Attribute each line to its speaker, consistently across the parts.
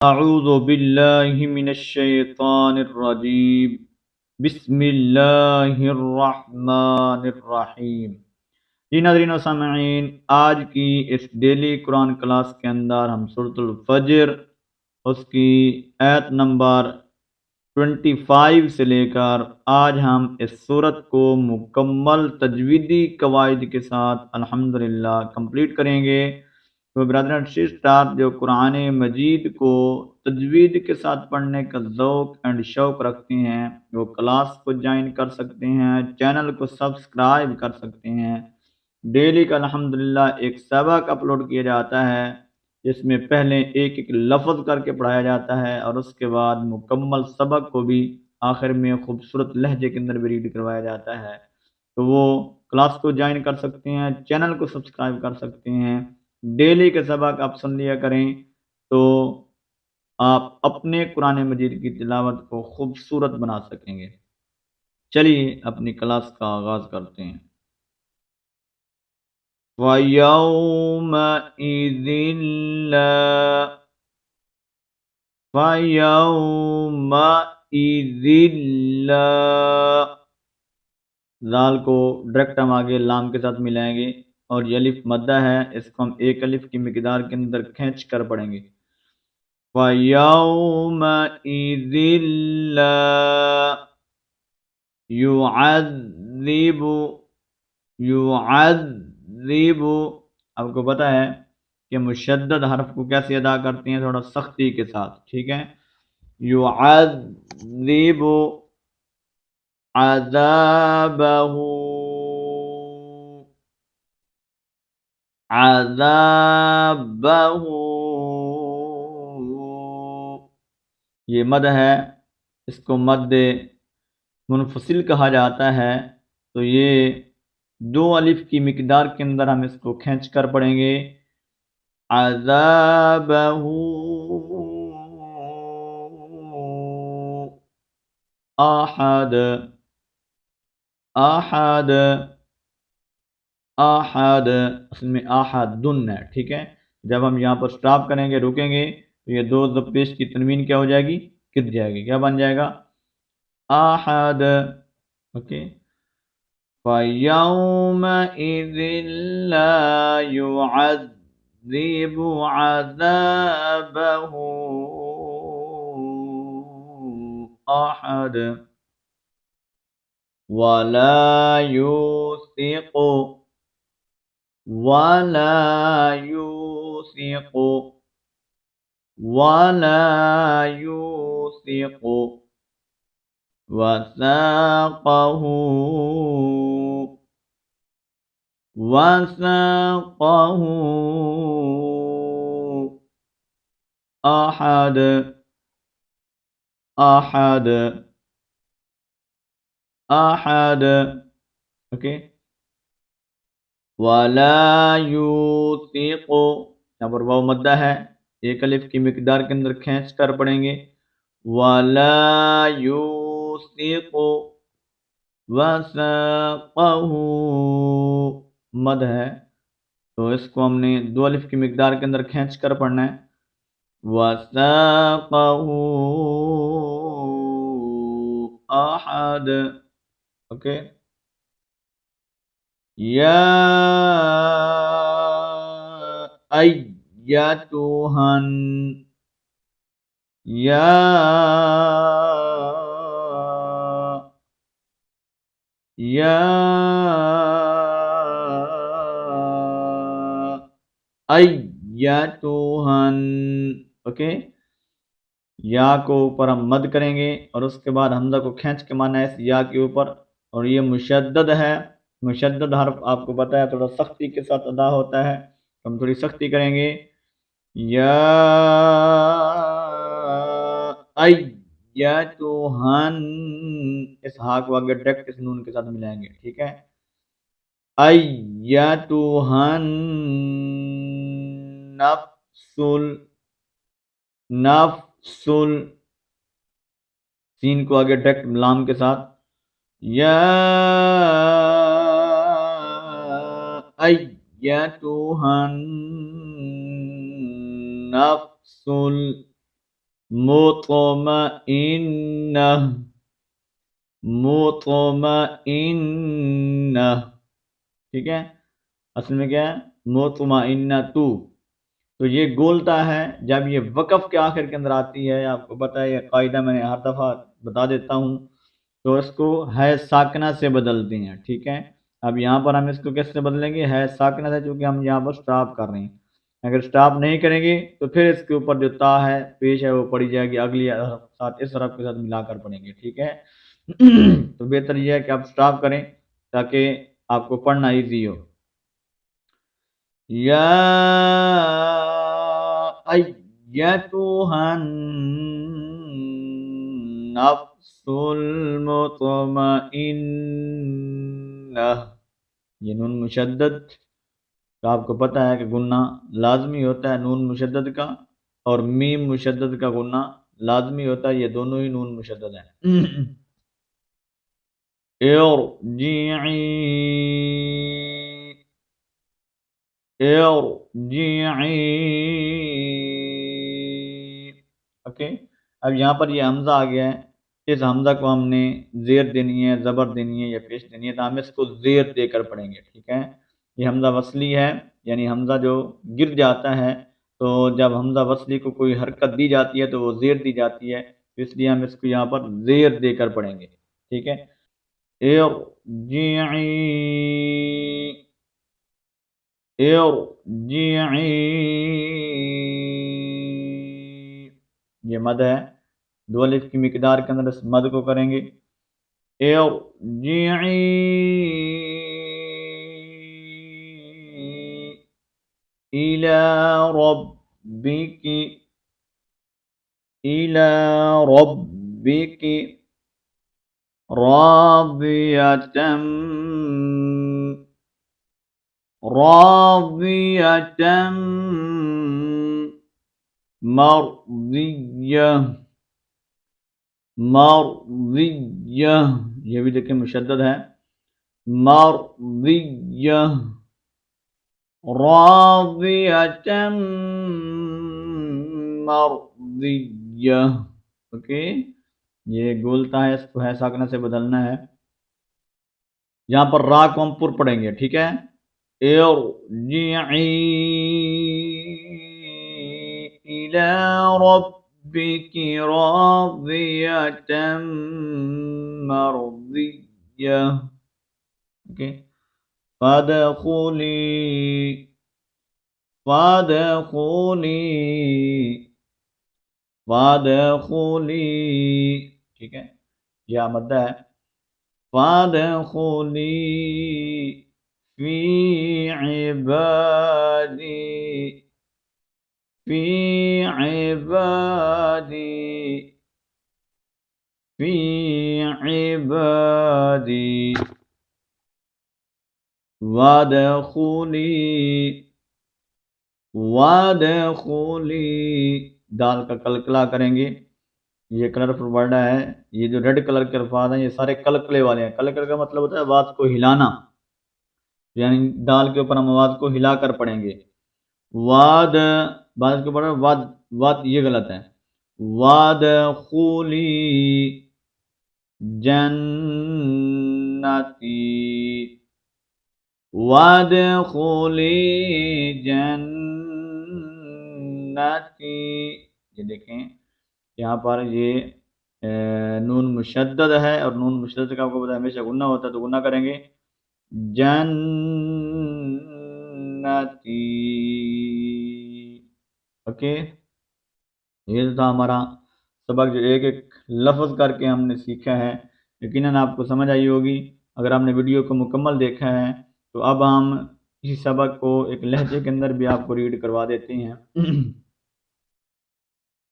Speaker 1: अऊज़ु बिल्लाहि मिनश्शैतानिर्रजीम बिस्मिल्लाहिर्रहमानिर्रहीम। जी नाज़रीन व सामिईन, आज की इस डेली कुरान क्लास के अंदर हम सूरतुल फज्र उसकी आयत नंबर 25 से लेकर आज हम इस सूरत को मुकम्मल तजवीदी कवायद के साथ अल्हम्दुलिल्लाह कंप्लीट करेंगे। तो ब्रदर सिस्टर जो कुरान मजीद को तजवीद के साथ पढ़ने का ज़ौक़ एंड शौक़ रखते हैं वो क्लास को ज्वाइन कर सकते हैं, चैनल को सब्सक्राइब कर सकते हैं। डेली का अल्हम्दुलिल्लाह एक सबक अपलोड किया जाता है जिसमें पहले एक एक लफ्ज़ करके पढ़ाया जाता है और उसके बाद मुकम्मल सबक को भी आखिर में खूबसूरत लहजे के अंदर भी रीड करवाया जाता है। तो वो क्लास को ज्वाइन कर सकते हैं, चैनल को सब्सक्राइब कर सकते हैं। डेली के सबक आप सुन लिया करें तो आप अपने कुरान मजीद की तिलावत को खूबसूरत बना सकेंगे। चलिए अपनी क्लास का आगाज़ करते हैं। वयौमइज़िन ला वयौमइज़िन ला ज़ाल को डायरेक्ट हम आगे लाम के साथ मिलाएंगे और ये अलिफ मद्दा है, इसको हम एक अलिफ की मिकदार के अंदर खींच कर पढ़ेंगे। वयौमइज़िन ला युअज़्ज़िबु युअज़्ज़िबु। आपको पता है कि मुशद्दद हर्फ को कैसे अदा करते हैं, थोड़ा सख्ती के साथ, ठीक है। युअज़्ज़िबु अज़ाबहू अज़ाबहू। ये मद है, इसको मद मुनफसिल कहा जाता है। तो ये दो अलिफ की मिकदार के अंदर हम इसको खींच कर पढ़ेंगे। अज़ाबहू अहद अहद अहद। असल में अहदुन है, ठीक है। जब हम यहाँ पर स्टॉप करेंगे, रुकेंगे, तो ये दो ज़ पेश की तनवीन क्या हो जाएगी, गिर जाएगी। क्या बन जाएगा, अहद। ओके। फयौमइज़िन ला युअज़्ज़िबु अज़ाबहू अहद वला यूसिक़ु वला यूसिक़ु वला यूसिक़ु वसाक़हू वसाक़हू अहद अहद अहद। ओके। वला यूसिक़ु, यहाँ पर वाव मद्दा है, एक अलिफ की मिकदार के अंदर खींच कर पढ़ेंगे। वला यूसिक़ु वसाक़हू मद है, तो इसको हमने दो अलिफ की मिकदार के अंदर खींच कर पढ़ना है। वसाक़हू अहद। ओके। या अय्यतुहन या या अय्यतुहन। ओके। या को ऊपर हम मद करेंगे और उसके बाद हमजा को खींच के मारना है इस या के ऊपर। और ये मुशद्दद है, मुशद्दद हर्फ आपको पता है थोड़ा सख्ती के साथ अदा होता है, तो हम थोड़ी सख्ती करेंगे। या अय्यतुहन, इस हा को आगे डायरेक्ट इस नून के साथ मिलाएंगे, ठीक है। अय्यतुहन नफ्सुल नफ्सुल, सीन को आगे डायरेक्ट लाम के साथ। या अय्यतुहन नफ्सुल मुतमइन्नह, मुतमइन्नह, ठीक है। असल में क्या है, मुतमइन्नतु। तो ये गोलता है जब ये वक़फ़ के आखिर के अंदर आती है। आपको पता है ये कायदा मैंने हर दफ़ा बता देता हूँ। तो इसको है साकिना से बदलते हैं, ठीक है। अब यहाँ पर हम इसको किससे बदलेंगे, है साकिना से, चूँकि हम यहाँ पर स्टॉप कर रहे हैं। अगर स्टॉप नहीं करेंगे तो फिर इसके ऊपर जो ता है पेश है वो पड़ी जाएगी, अगली हरफ साथ इस हरफ के साथ मिलाकर पढ़ेंगे, ठीक है। तो बेहतर ये है कि आप स्टॉप करें ताकि आपको पढ़ना ईज़ी हो। या अय्यतुहन नफ्सुल मुतमइन्नह। ये नून मुशद्दद, तो आपको पता है कि गुन्ना लाजमी होता है नून मुशद्दद का, और मीम मुशद्दद का गुन्ना लाजमी होता है। ये दोनों ही नून मुशद्दद हैं। इरजिई, ओके। अब यहाँ पर ये हमजा आ गया है। इस हमजा को हमने जेर देनी है, ज़बर देनी है या पेश देनी है, तो हम इसको जेर देकर पढ़ेंगे, ठीक है। ये हमजा वसली है, यानी हमजा जो गिर जाता है, तो जब हमजा वसली को कोई हरकत दी जाती है तो वो जेर दी जाती है, तो इसलिए हम इसको यहाँ पर जेर देकर पढ़ेंगे, ठीक है। इरजिई, इरजिई, ये मद है। दो अलिफ की मिकदार के अंदर इस मद को करेंगे। इरजिई इला रब्बिकी, इला रब्बिकी रादियतम, रादियतम मर्दियह, मर्दियह, ये भी देखिए मुशद्दद है। मर्दियह, रादियतम मर्दियह, ओके। ये गोलता है, इसको है साकना से बदलना है। यहाँ पर रा को हम पुर पढ़ेंगे, ठीक है। इरजिई इला रब्बिकी रादियतम मर्दियह, ओके। फदखुली, फदखुली, फदखुली, ठीक है। यह मद्दा है। फदखुली फी इबादी, फी इबादी, फी इबादी वदखुली, वदखुली, दाल का कलकला करेंगे। ये कलरफुल वर्ड है। ये जो रेड कलर के अल्फाज हैं ये सारे कलकले वाले हैं। कलकल का मतलब होता है आवाज़ को हिलाना, यानी दाल के ऊपर हम आवाज़ को हिलाकर पढ़ेंगे। वाद, बाद के ऊपर वाद, वाद ये गलत है। वाद खुली जन्नती, वाद खुली जन्नती। ये देखें यहाँ पर ये नून मुशद्दद है, और नून मुशद्दद का आपको पता है हमेशा गुन्ना होता है, तो गुन्ना करेंगे। जन्नती, ओके। ये था हमारा सबक, जो एक एक लफ्ज़ करके हमने सीखा है। यकीनन आपको समझ आई होगी अगर आपने वीडियो को मुकम्मल देखा है। तो अब हम इसी सबक को एक लहजे के अंदर भी आपको रीड करवा देते हैं।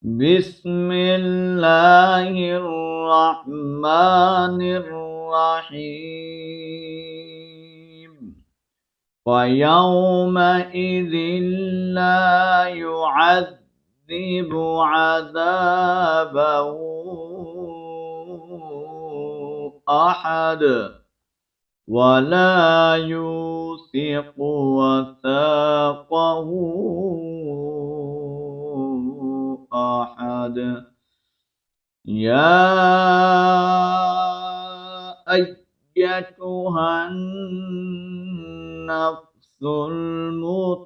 Speaker 1: बिस्मिल्लाहिर्रहमानिर्रहीम। वयौमइज़ ला युअज़्ज़िबु अज़ाबहु अहद वला यूसिक़ु वसाक़हु अहद। يا أيتها النفس المطمئنة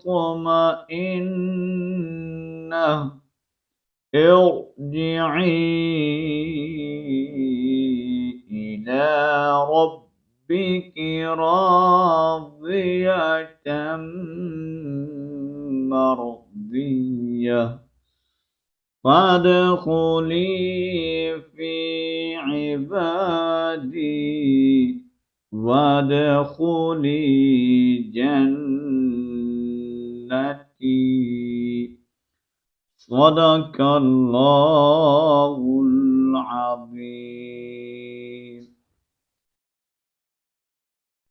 Speaker 1: ارجعي إلى ربك راضية مرضية فادخلي في عبادي وادخلي جنتي صدق الله